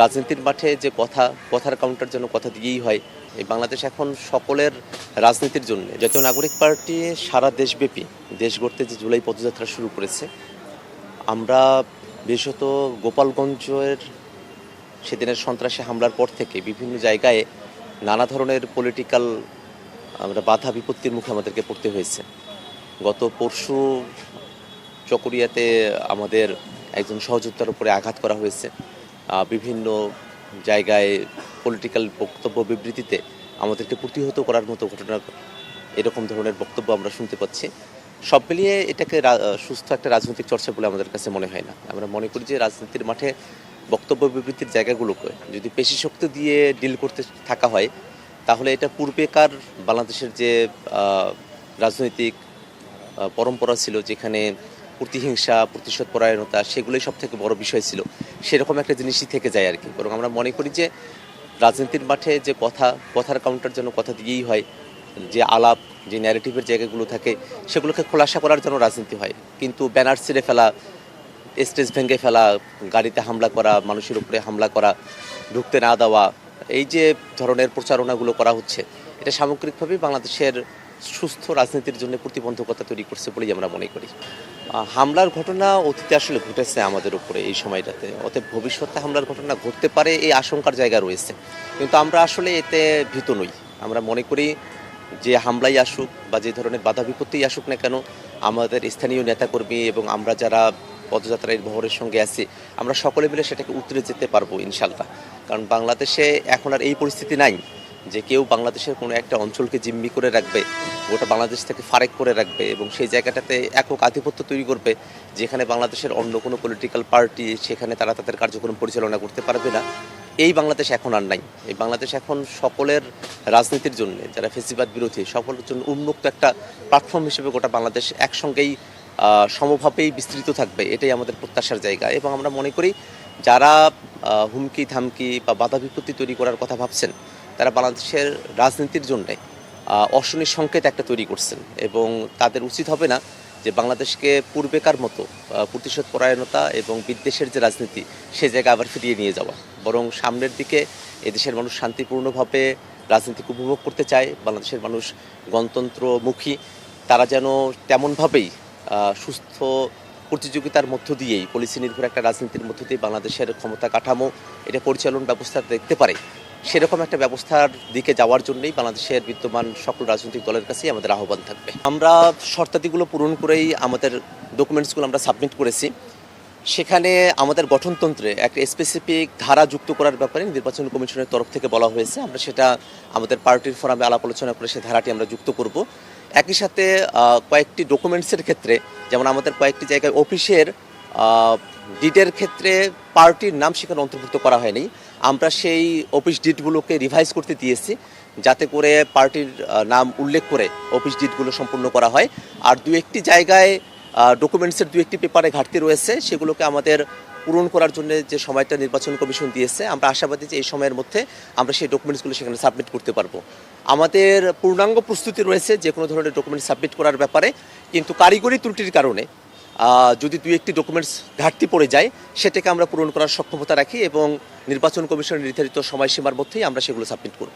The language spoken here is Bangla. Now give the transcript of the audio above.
রাজনীতির মাঠে যে কথার কাউন্টার যেন কথা দিয়েই হয়। এই বাংলাদেশ এখন সকলের রাজনীতির জন্য জাতীয় নাগরিক পার্টি সারা দেশব্যাপী দেশ গড়তে যে জুলাই পদযাত্রা শুরু করেছে, আমরা বিশেষত গোপালগঞ্জের সেদিনের সন্ত্রাসী হামলার পর থেকে বিভিন্ন জায়গায় নানা ধরনের পলিটিক্যাল আমরা বাধা বিপত্তির মুখে আমাদেরকে পড়তে হয়েছে। গত পরশু চকরিয়াতে আমাদের একজন সহযোদ্ধার উপরে আঘাত করা হয়েছে। বিভিন্ন জায়গায় পলিটিক্যাল বক্তব্য বিবৃতিতে আমাদেরকে প্রতিহত করার মতো ঘটনা, এরকম ধরনের বক্তব্য আমরা শুনতে পাচ্ছি। সব মিলিয়ে এটাকে সুস্থ একটা রাজনৈতিক চর্চা বলে আমাদের কাছে মনে হয় না। আমরা মনে করি যে রাজনীতির মাঠে বক্তব্য বিবৃতির জায়গাগুলোকে যদি পেশি শক্তি দিয়ে ডিল করতে থাকা হয়, তাহলে এটা পূর্বেকার বাংলাদেশের যে রাজনৈতিক পরম্পরা ছিল, যেখানে প্রতিহিংসা প্রতিশোধ পরায়ণতা সেগুলোই সব থেকে বড় বিষয় ছিল, সেরকম একটা জিনিসই থেকে যায় আর কি। বরং আমরা মনে করি যে রাজনীতির মাঠে যে কথার কাউন্টার যেন কথা দিয়েই হয়, যে আলাপ যে ন্যারেটিভের জায়গাগুলো থাকে সেগুলোকে খোলাসা করার জন্য রাজনীতি হয়। কিন্তু ব্যানার ছিঁড়ে ফেলা, স্টেজ ভেঙে ফেলা, গাড়িতে হামলা করা, মানুষের উপরে হামলা করা, ঢুকতে না দেওয়া, এই যে ধরনের প্রচারণাগুলো করা হচ্ছে, এটা সামগ্রিকভাবেই বাংলাদেশের সুস্থ রাজনীতির জন্য প্রতিবন্ধকতা তৈরি করছে বলেই আমরা মনে করি। হামলার ঘটনা অতীতে আসলে ঘটেছে আমাদের উপরে এই সময়টাতে, অতএব ভবিষ্যতে হামলার ঘটনা ঘটতে পারে এই আশঙ্কার জায়গা রয়েছে। কিন্তু আমরা আসলে এতে ভীত নই। আমরা মনে করি যে হামলাই আসুক বা যে ধরনের বাধা বিপত্তিই আসুক না কেন, আমাদের স্থানীয় নেতাকর্মী এবং আমরা যারা পদযাত্রার বহরের সঙ্গে আছি, আমরা সকলে মিলে সেটাকে উতরে যেতে পারবো ইনশাল্লাহ। কারণ বাংলাদেশে এখন আর এই পরিস্থিতি নাই যে কেউ বাংলাদেশের কোনো একটা অঞ্চলকে জিম্মি করে রাখবে, গোটা বাংলাদেশ থেকে ফারেক করে রাখবে এবং সেই জায়গাটাতে একক আধিপত্য তৈরি করবে, যেখানে বাংলাদেশের অন্য কোনো পলিটিক্যাল পার্টি সেখানে তারা তাদের কার্যক্রম পরিচালনা করতে পারবে না। এই বাংলাদেশ এখন আর নাই। এই বাংলাদেশ এখন সকলের রাজনীতির জন্য, যারা ফেসিবাদ বিরোধী, সকলের জন্য উন্মুক্ত একটা প্ল্যাটফর্ম হিসেবে গোটা বাংলাদেশ একসঙ্গেই সমভাবেই বিস্তৃত থাকবে, এটাই আমাদের প্রত্যাশার জায়গা। এবং আমরা মনে করি যারা হুমকি ধামকি বা বাধা বিপত্তি তৈরি করার কথা ভাবছেন, তারা বাংলাদেশের রাজনীতির জন্য অশনির সংকেত একটা তৈরি করছেন এবং তাদের উচিত হবে না যে বাংলাদেশকে পূর্বেকার মতো প্রতিশোধ পরায়ণতা এবং বিদ্বেষের যে রাজনীতি, সে জায়গায় আবার ফিরিয়ে নিয়ে যাওয়া। বরং সামনের দিকে এদেশের মানুষ শান্তিপূর্ণভাবে রাজনীতিকে উপভোগ করতে চায়, বাংলাদেশের মানুষ গণতন্ত্রমুখী, তারা যেন তেমনভাবেই সুস্থ প্রতিযোগিতার মধ্য দিয়েই পলিসি নির্ভর একটা রাজনীতির মধ্য দিয়ে বাংলাদেশের ক্ষমতা কাঠামো এটা পরিচালন ব্যবস্থা দেখতে পারে, সেরকম একটা ব্যবস্থার দিকে যাওয়ার জন্যই বাংলাদেশের বিদ্যমান সকল রাজনৈতিক দলের কাছেই আমাদের আহ্বান থাকবে। আমরা শর্তাদিগুলো পূরণ করেই আমাদের ডকুমেন্টসগুলো আমরা সাবমিট করেছি। সেখানে আমাদের গঠনতন্ত্রে একটা স্পেসিফিক ধারা যুক্ত করার ব্যাপারে নির্বাচন কমিশনের তরফ থেকে বলা হয়েছে। আমরা সেটা আমাদের পার্টির ফোরামে আলাপ আলোচনা করে সেই ধারাটি আমরা যুক্ত করব। একই সাথে কয়েকটি ডকুমেন্টসের ক্ষেত্রে, যেমন আমাদের কয়েকটি জায়গায় অফিসের ডিডের ক্ষেত্রে পার্টির নাম সেখানে অন্তর্ভুক্ত করা হয়নি, আমরা সেই অফিস ডিডগুলোকে রিভাইজ করতে দিয়েছি যাতে করে পার্টির নাম উল্লেখ করে অফিস ডিডগুলো সম্পূর্ণ করা হয়। আর দু একটি জায়গায় ডকুমেন্টসের দু একটি পেপারে ঘাটতি রয়েছে, সেগুলোকে আমাদের পূরণ করার জন্য যে সময়টা নির্বাচন কমিশন দিয়েছে, আমরা আশাবাদী যে এই সময়ের মধ্যে আমরা সেই ডকুমেন্টসগুলো সেখানে সাবমিট করতে পারবো। আমাদের পূর্ণাঙ্গ প্রস্তুতি রয়েছে যে কোনো ধরনের ডকুমেন্ট সাবমিট করার ব্যাপারে, কিন্তু কারিগরি ত্রুটির কারণে যদি দু একটি ডকুমেন্টস ঘাটতি পড়ে যায়, সেটাকে আমরা পূরণ করার সক্ষমতা রাখি এবং নির্বাচন কমিশনের নির্ধারিত সময়সীমার মধ্যেই আমরা সেগুলো সাবমিট করব।